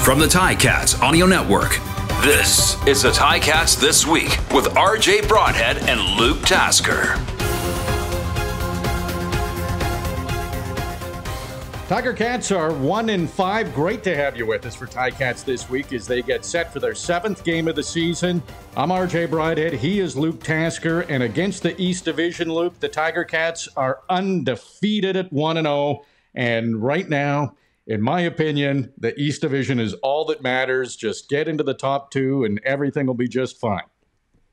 From the Ticats Audio Network, this is the Ticats This Week with RJ Broadhead and Luke Tasker. Tiger Cats are 1-5. Great to have you with us for Ticats This Week as they get set for their 7th game of the season. I'm RJ Broadhead. He is Luke Tasker. And against the East Division, Luke, the Tiger Cats are undefeated at 1-0. And right now, in my opinion, the East Division is all that matters. Just get into the top 2 and everything will be just fine.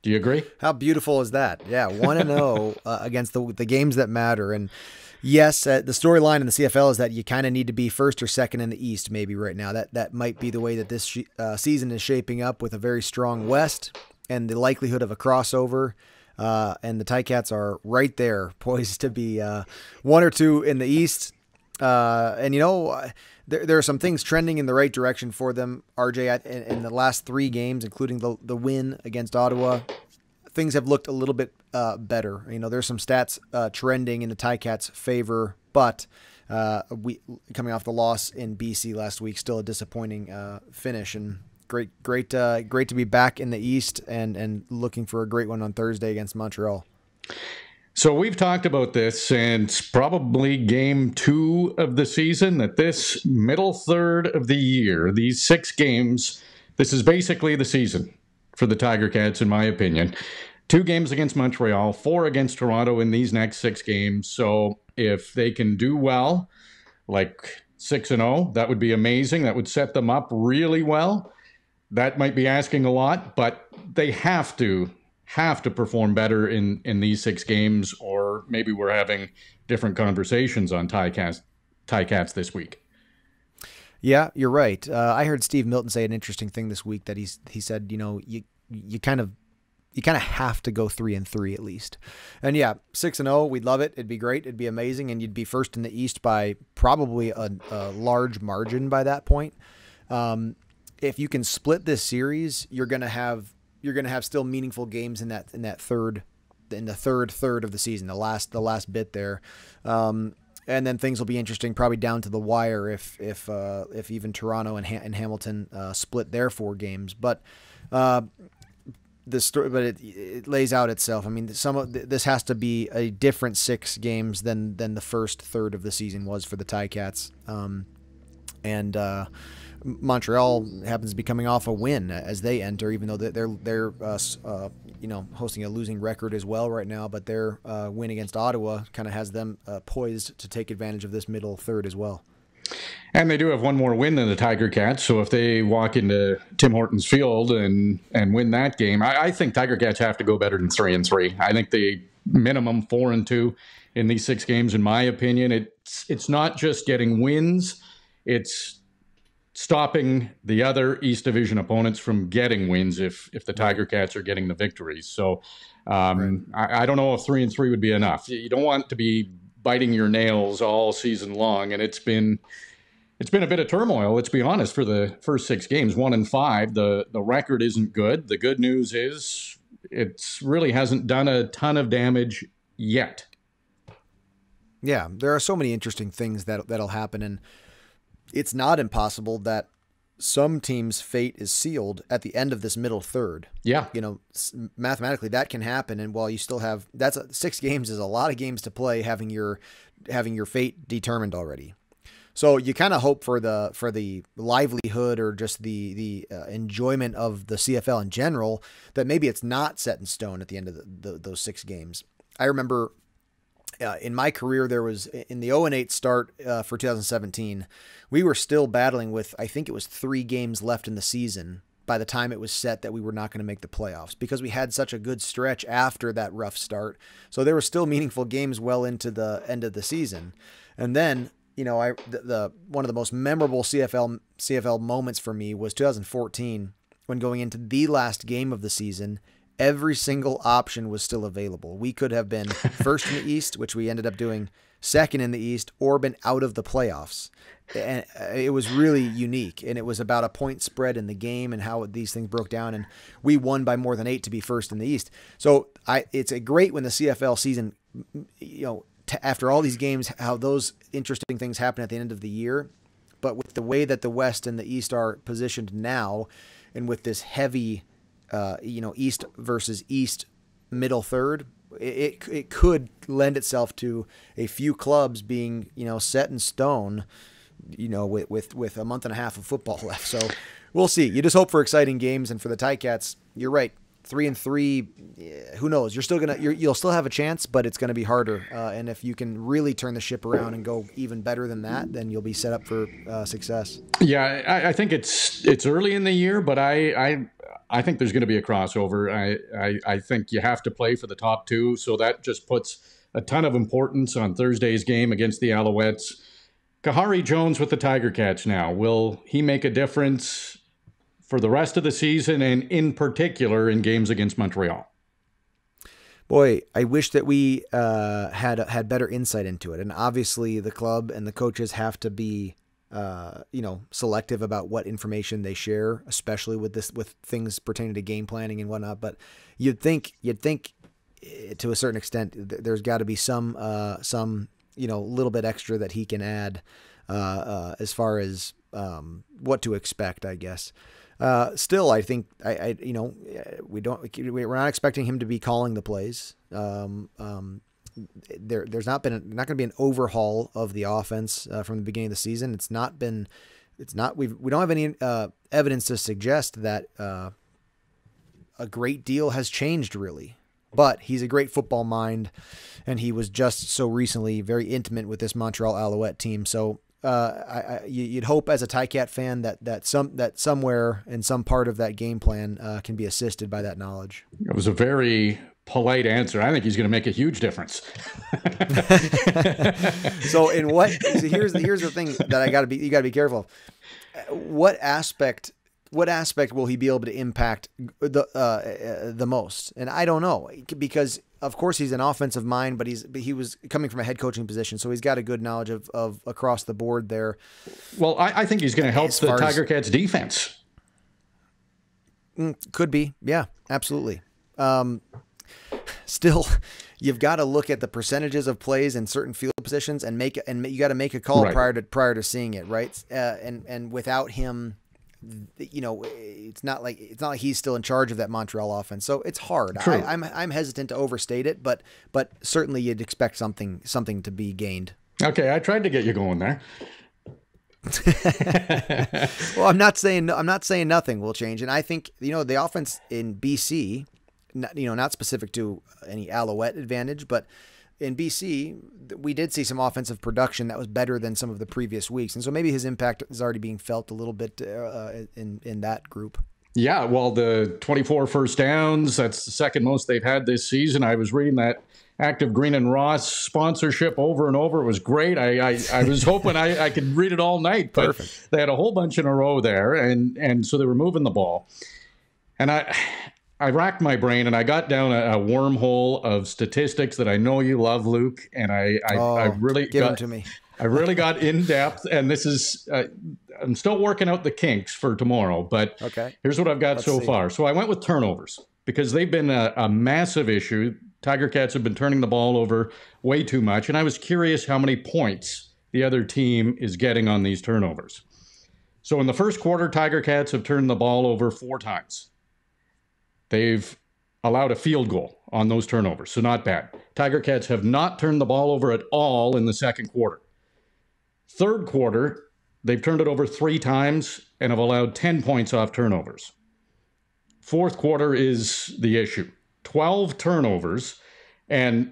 Do you agree? How beautiful is that? Yeah, 1-0 against the games that matter. And yes, the storyline in the CFL is that you kind of need to be first or second in the East maybe right now. That might be the way that this season is shaping up, with a very strong West and the likelihood of a crossover. And the Ticats are right there, poised to be 1 or 2 in the East. And, you know, there are some things trending in the right direction for them, RJ, in the last 3 games, including the win against Ottawa. Things have looked a little bit better. You know, there's some stats trending in the Ticats' favor, but we coming off the loss in BC last week, still a disappointing finish. And great to be back in the East and looking for a great one on Thursday against Montreal. So we've talked about this since probably game 2 of the season, that this middle third of the year, these 6 games, this is basically the season for the Tiger Cats, in my opinion. 2 games against Montreal, 4 against Toronto in these next 6 games. So if they can do well, like 6-0, that would be amazing. That would set them up really well. That might be asking a lot, but they have to perform better in these 6 games, or maybe we're having different conversations on Ticats this week. Yeah, you're right. I heard Steve Milton say an interesting thing this week, that he said, you know, you kind of have to go 3-3 at least. And yeah, 6-0, we'd love it. It'd be great. It'd be amazing. And you'd be first in the East by probably a large margin by that point. If you can split this series, you're going to have still meaningful games in the third third of the season, the last bit there. And then things will be interesting, probably down to the wire if even Toronto and Hamilton split their 4 games. But it lays out itself. I mean, this has to be a different 6 games than the first third of the season was for the Ticats. Montreal happens to be coming off a win as they enter, even though they're hosting a losing record as well right now. But their win against Ottawa kind of has them poised to take advantage of this middle third as well. And they do have one more win than the Tiger Cats, so if they walk into Tim Hortons Field and win that game, I think Tiger Cats have to go better than 3-3. I think the minimum 4-2 in these 6 games, in my opinion. It's not just getting wins; it's stopping the other East Division opponents from getting wins if the Tiger Cats are getting the victories. So right. I don't know if 3-3 would be enough. You don't want to be biting your nails all season long, and it's been a bit of turmoil, let's be honest, for the first 6 games. 1-5. The record isn't good. The good news is it really hasn't done a ton of damage yet. Yeah, there are so many interesting things that'll happen, and it's not impossible that some teams' fate is sealed at the end of this middle third. Yeah. You know, mathematically that can happen. And while you still have, 6 games is a lot of games to play, having your fate determined already. So you kind of hope for the livelihood, or just the enjoyment of the CFL in general, that maybe it's not set in stone at the end of those 6 games. I remember in my career, there was, in the 0-8 start for 2017, we were still battling with, I think it was 3 games left in the season by the time it was set that we were not going to make the playoffs, because we had such a good stretch after that rough start. So there were still meaningful games well into the end of the season. And then, you know, one of the most memorable CFL moments for me was 2014, when going into the last game of the season, every single option was still available. We could have been first in the East, which we ended up doing second in the East, or been out of the playoffs. And it was really unique. And it was about a point spread in the game and how these things broke down. And we won by more than 8 to be first in the East. So it's great when the CFL season, you know, after all these games, how those interesting things happen at the end of the year. but with the way that the West and the East are positioned now, and with this heavy, East versus East middle third, it could lend itself to a few clubs being, set in stone, with a month and a half of football left. So we'll see. You just hope for exciting games, and for the Ticats, you're right. 3-3, who knows? You'll still have a chance, but it's going to be harder. And if you can really turn the ship around and go even better than that, then you'll be set up for success. Yeah, I think it's early in the year, but I think there's going to be a crossover. I think you have to play for the top two, so that just puts a ton of importance on Thursday's game against the Alouettes. Kahari Jones with the Tiger Cats now. Will he make a difference for the rest of the season, and in particular in games against Montreal? Boy, I wish that we had better insight into it. And obviously the club and the coaches have to be selective about what information they share, especially with things pertaining to game planning and whatnot. But you'd think to a certain extent there's got to be some little bit extra that he can add as far as what to expect, I guess. Still, I think we're not expecting him to be calling the plays. There's not going to be an overhaul of the offense from the beginning of the season. We don't have any evidence to suggest that a great deal has changed really. But he's a great football mind, and he was just so recently very intimate with this Montreal Alouette team. So you'd hope as a Ticat fan that somewhere in some part of that game plan can be assisted by that knowledge. It was a very polite answer. I think he's going to make a huge difference. So here's the thing that you got to be careful of. What aspect will he be able to impact the most? And I don't know, because of course he's an offensive mind, but he was coming from a head coaching position, so he's got a good knowledge of across the board there. Well, I think he's going to help the Tiger Cats defense. Could be, yeah, absolutely. Still, you've got to look at the percentages of plays in certain field positions and you got to make a call right prior to seeing it, right? And without him, it's not like he's still in charge of that Montreal offense. So it's hard. I'm hesitant to overstate it, but certainly you'd expect something to be gained. Okay, I tried to get you going there. Well, I'm not saying nothing will change, and I think the offense in BC, not specific to any Alouette advantage, but in BC, we did see some offensive production that was better than some of the previous weeks. And so maybe his impact is already being felt a little bit in that group. Yeah, well, the 24 first downs, that's the second most they've had this season. I was reading that Active Green and Ross sponsorship over and over. It was great. I was hoping I could read it all night, but perfect. They had a whole bunch in a row there, and so they were moving the ball. And I racked my brain, and I got down a wormhole of statistics that I know you love, Luke, and I really give them to me. I really got in depth, and this is I'm still working out the kinks for tomorrow, but here's what I've got so far. So I went with turnovers because they've been a massive issue. Tiger Cats have been turning the ball over way too much, and I was curious how many points the other team is getting on these turnovers. So in the first quarter, Tiger Cats have turned the ball over 4 times. They've allowed a field goal on those turnovers, so not bad. Tiger Cats have not turned the ball over at all in the second quarter. Third quarter, they've turned it over 3 times and have allowed 10 points off turnovers. Fourth quarter is the issue. 12 turnovers, and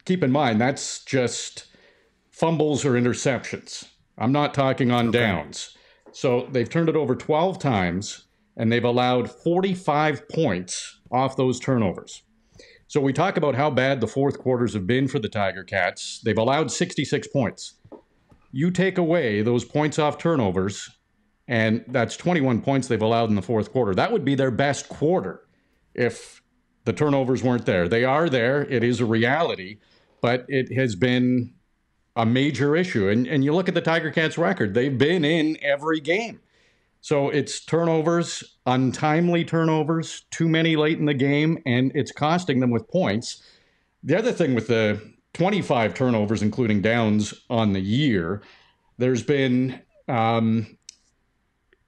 keep in mind, that's just fumbles or interceptions. I'm not talking on downs. So they've turned it over 12 times, and they've allowed 45 points off those turnovers. So we talk about how bad the fourth quarters have been for the Tiger Cats. They've allowed 66 points. You take away those points off turnovers, and that's 21 points they've allowed in the fourth quarter. That would be their best quarter if the turnovers weren't there. They are there. It is a reality, but it has been a major issue. And you look at the Tiger Cats record. They've been in every game. So it's turnovers, untimely turnovers, too many late in the game, and it's costing them with points. The other thing with the 25 turnovers, including downs on the year, there's been end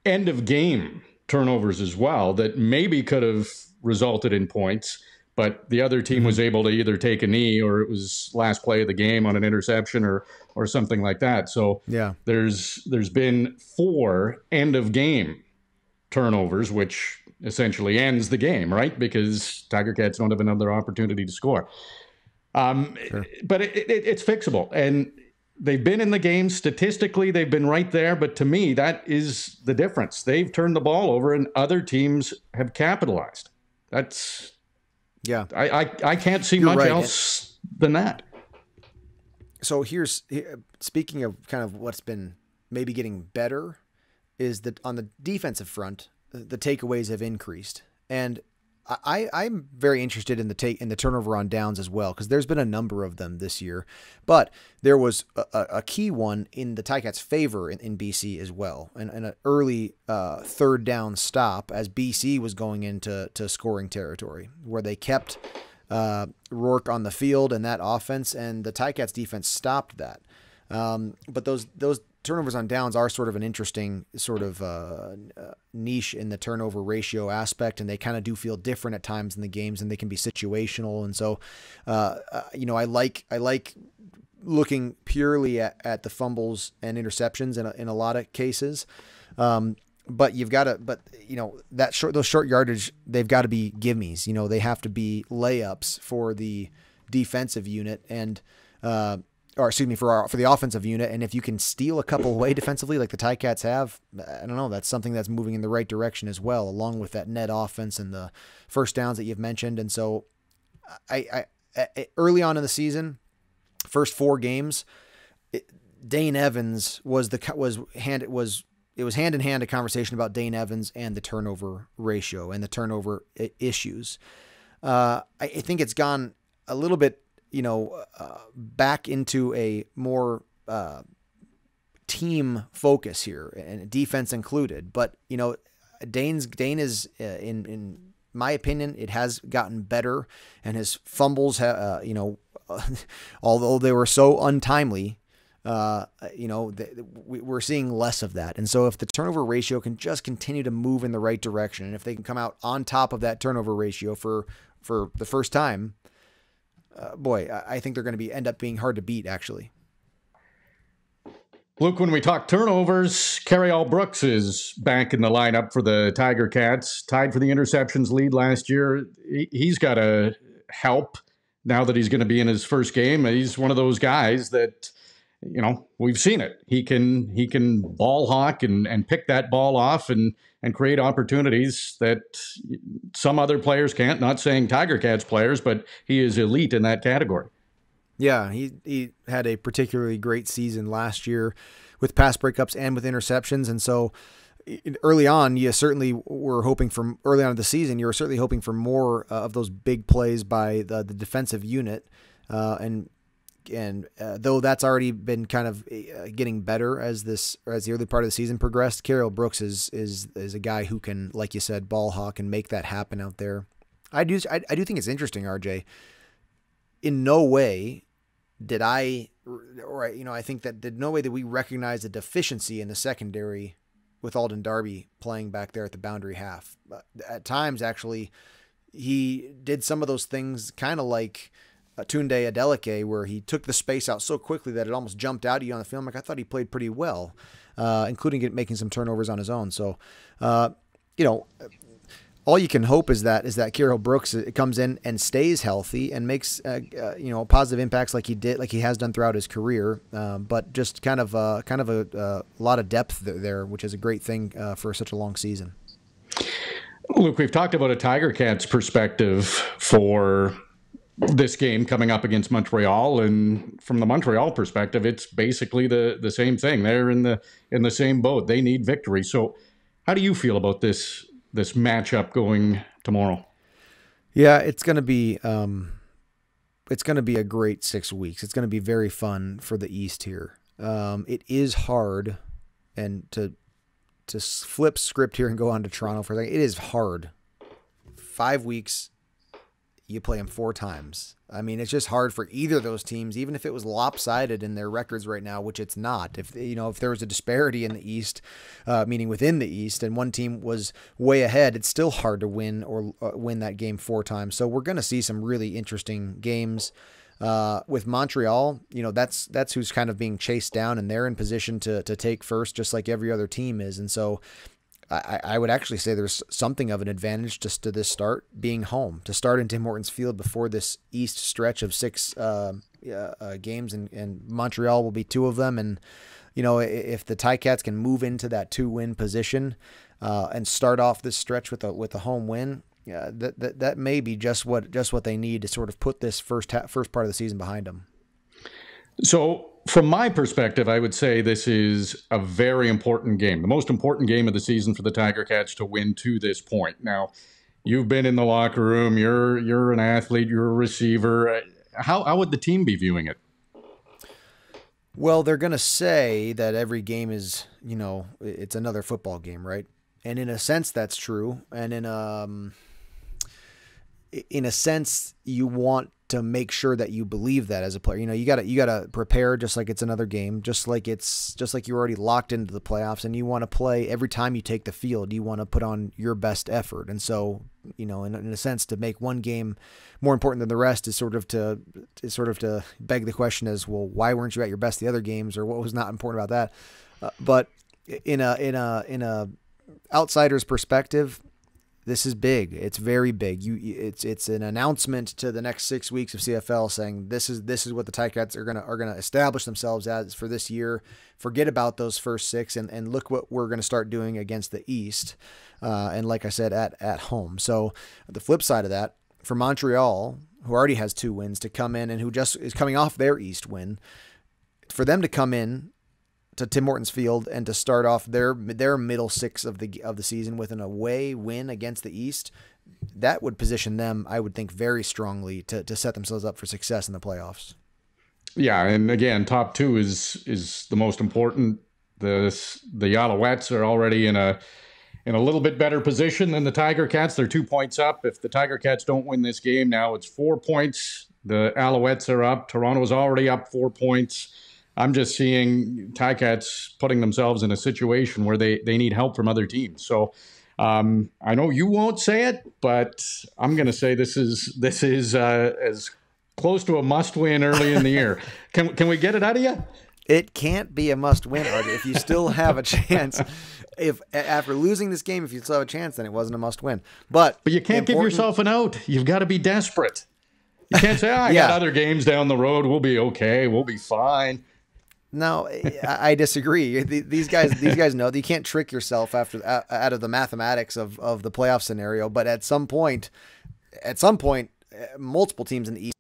of game turnovers as well that maybe could have resulted in points, but the other team was able to either take a knee or it was last play of the game on an interception or something like that. So Yeah. there's been 4 end of game turnovers, which essentially ends the game, right? Because Tiger Cats don't have another opportunity to score. Sure. But it's fixable. And they've been in the game. Statistically, they've been right there. But to me, that is the difference. They've turned the ball over and other teams have capitalized. That's, Yeah. I can't see You're much right. else than that. So speaking of kind of what's been maybe getting better, is that on the defensive front, the takeaways have increased. And I'm very interested in the turnover on downs as well, because there's been a number of them this year. But there was a key one in the Ticats' favor in BC as well, and an early third down stop as BC was going into scoring territory, where they kept Rourke on the field and that offense, and the Ticats defense stopped that. But those turnovers on downs are sort of an interesting sort of niche in the turnover ratio aspect, and they kind of do feel different at times in the games, and they can be situational. And so, I like looking purely at the fumbles and interceptions in a lot of cases. But those short yardage, they've got to be gimmies. They have to be layups for the defensive unit for the offensive unit. And if you can steal a couple away defensively, like the Ticats have, I don't know, that's something that's moving in the right direction as well, along with that net offense and the first downs that you've mentioned. And so I early on in the season, first 4 games, Dane Evans was hand in hand a conversation about Dane Evans and the turnover ratio and the turnover issues. I think it's gone a little bit, back into a more team focus here, and defense included. But Dane is in my opinion, it has gotten better, and his fumbles have although they were so untimely, we're seeing less of that. And so if the turnover ratio can just continue to move in the right direction, and if they can come out on top of that turnover ratio for the first time, I think they're going to end up being hard to beat, actually. Luke, when we talk turnovers, Carryall Brooks is back in the lineup for the Tiger Cats, tied for the interceptions lead last year. He's got to help now that he's going to be in his first game. He's one of those guys that, we've seen it. He can ball hawk and pick that ball off and create opportunities that some other players can't. Not saying Tiger Cats players, but he is elite in that category. Yeah, he had a particularly great season last year with pass breakups and with interceptions. And so early on, you certainly were hoping for, early on in the season, you were certainly hoping for more of those big plays by the defensive unit. And though that's already been kind of getting better as the early part of the season progressed, Carryall Brooks is a guy who can, like you said, ball hawk and make that happen out there. I do think it's interesting, RJ. In no way did I think that in no way did we recognize a deficiency in the secondary with Alden Darby playing back there at the boundary half. At times, actually, he did some of those things kind of like Tunde Adeleke, where he took the space out so quickly that it almost jumped out at you on the film. Like, I thought he played pretty well, including making some turnovers on his own. So, all you can hope is that Carryall Brooks comes in and stays healthy and makes positive impacts like he has done throughout his career. But just kind of a lot of depth there, which is a great thing for such a long season. Luke, we've talked about a Tiger Cats perspective for this game coming up against Montreal, and from the Montreal perspective, it's basically the same thing. They're in the same boat. They need victory. So, how do you feel about this matchup going tomorrow? Yeah, it's going to be a great 6 weeks. It's going to be very fun for the East here. It is hard, and to flip script here and go on to Toronto for a second, it is hard. 5 weeks. you play them 4 times. I mean, it's just hard for either of those teams, even if it was lopsided in their records right now, which it's not. If there was a disparity in the East, meaning within the East, and one team was way ahead, it's still hard to win or win that game 4 times. So we're going to see some really interesting games. With Montreal, that's who's kind of being chased down, and they're in position to take first, just like every other team is. And so I would actually say there's something of an advantage just to this start being home, to start in Tim Hortons Field before this East stretch of 6 games, and Montreal will be 2 of them. And, if the Ticats can move into that 2-win position and start off this stretch with a home win, that may be just what they need to sort of put this first part of the season behind them. So from my perspective, I would say this is a very important game, the most important game of the season for the Tiger Cats to win to this point. Now, you've been in the locker room, you're an athlete, you're a receiver. How would the team be viewing it? Well, they're going to say that every game is, it's another football game, right? And in a sense, that's true. And in a sense, you want to make sure that you believe that as a player. You gotta prepare just like it's another game, just like you're already locked into the playoffs, and you want to play every time you take the field. You want to put on your best effort, and so in a sense, to make one game more important than the rest is sort of to beg the question as, well, why weren't you at your best the other games, or what was not important about that? But in a outsider's perspective, this is big. It's very big. It's an announcement to the next 6 weeks of CFL saying this is what the Ticats are gonna establish themselves as for this year. Forget about those first 6 and look what we're gonna start doing against the East. And like I said, at home. So the flip side of that, for Montreal, who already has 2 wins, to come in and who just is coming off their East win, for them to come in to Tim Hortons Field and to start off their middle 6 of the season with an away win against the East, that would position them, I would think, very strongly to set themselves up for success in the playoffs. Yeah, and again, top 2 is the most important. The Alouettes are already in a little bit better position than the Tiger Cats. They're 2 points up. If the Tiger Cats don't win this game now, it's 4 points. The Alouettes are up. Toronto's already up 4 points. I'm just seeing Ticats putting themselves in a situation where they need help from other teams. So I know you won't say it, but I'm going to say this is as close to a must-win early in the year. Can we get it out of you? It can't be a must-win, RJ. If you still have a chance, if after losing this game, if you still have a chance, then it wasn't a must-win. But you can't give yourself an out. You've got to be desperate. You can't say, I got other games down the road. We'll be okay. We'll be fine. No, I disagree. These guys know that you can't trick yourself out of the mathematics of the playoff scenario. But at some point, multiple teams in the East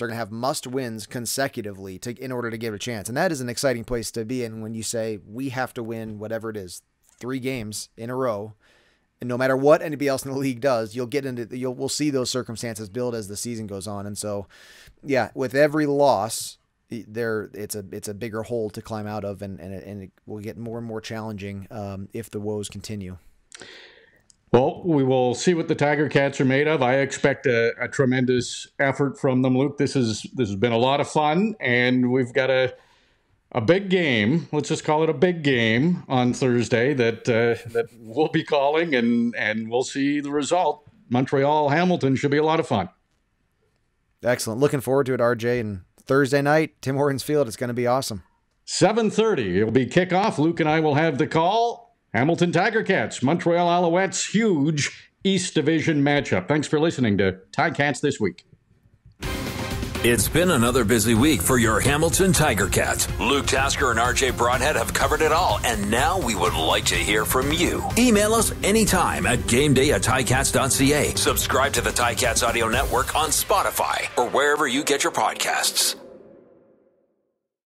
are going to have must wins consecutively in order to give it a chance, and that is an exciting place to be in when you say we have to win whatever it is, 3 games in a row, and no matter what anybody else in the league does, we'll see those circumstances build as the season goes on, and so with every loss, it's a bigger hole to climb out of, and it will get more and more challenging if the woes continue. Well, we will see what the Tiger Cats are made of. I expect a tremendous effort from them, Luke. This has been a lot of fun, and we've got a big game. Let's just call it a big game on Thursday that we'll be calling, and we'll see the result. Montreal Hamilton should be a lot of fun. Excellent. Looking forward to it, RJ, and Thursday night, Tim Hortons Field. It's going to be awesome. 7:30. It'll be kickoff. Luke and I will have the call. Hamilton Tiger Cats, Montreal Alouettes, huge East Division matchup. Thanks for listening to Ticats This Week. It's been another busy week for your Hamilton Tiger Cats. Luke Tasker and RJ Broadhead have covered it all, and now we would like to hear from you. Email us anytime at gameday@ticats.ca. Subscribe to the Ticats Audio Network on Spotify or wherever you get your podcasts.